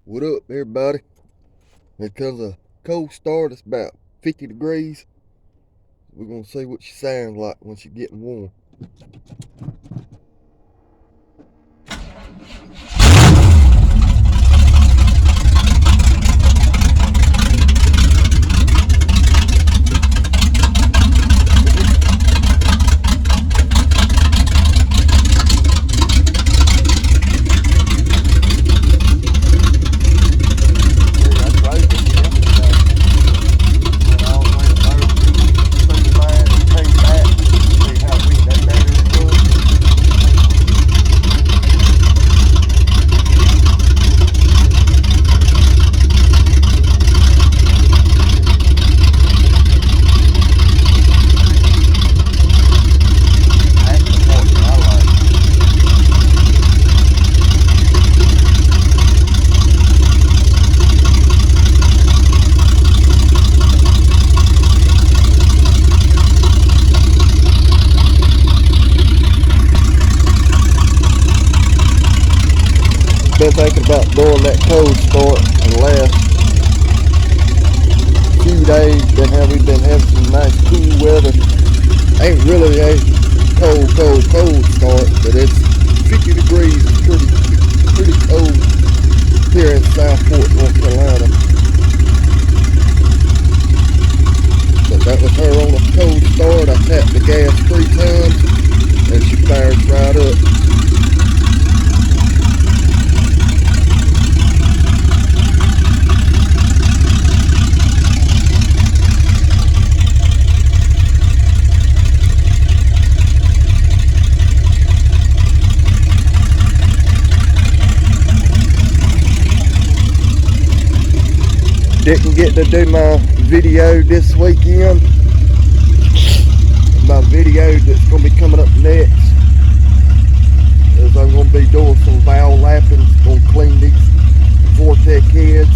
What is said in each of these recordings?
What up, everybody? Here comes a cold start. It's about 50 degrees. We're gonna see what she sounds like when she's getting warm. Been thinking about doing that cold start in the last few days. We've been having some nice cool weather. Ain't really a cold start, but it's 50 degrees. It's pretty cold here in Southport, North Carolina. But that was her on a cold start. I tapped the gas 3 times and she fires right up. Didn't get to do my video this weekend. My video that's going to be coming up next is I'm going to be doing some valve lapping. Going to clean these Vortec heads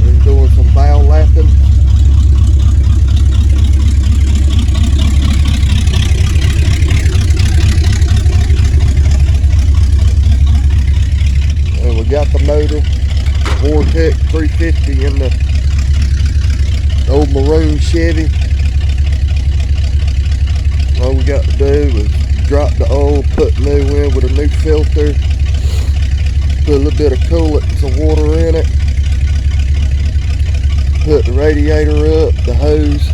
and doing some valve lapping. And we got the motor Vortec 350 in the old maroon Chevy. All we got to do is drop the oil, put new in with a new filter, put a little bit of coolant and some water in it, put the radiator up, the hose,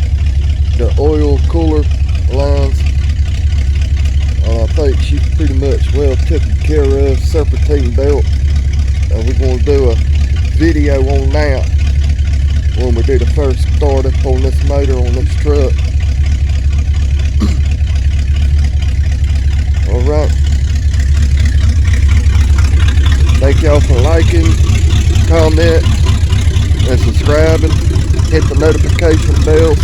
the oil cooler lines. I think she's pretty much well taken care of. Serpentine belt. We're going to do a video on that when we do the first start up on this motor on this truck. Alright, thank y'all for liking, comment, and subscribing. Hit the notification bell.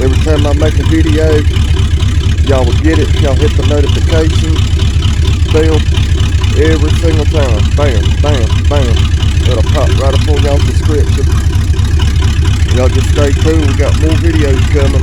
Every time I make a video, y'all will get it. Y'all hit the notification bell every single time. Bam, bam, bam. It'll pop right up on y'all's description. Y'all just stay tuned. We got more videos coming.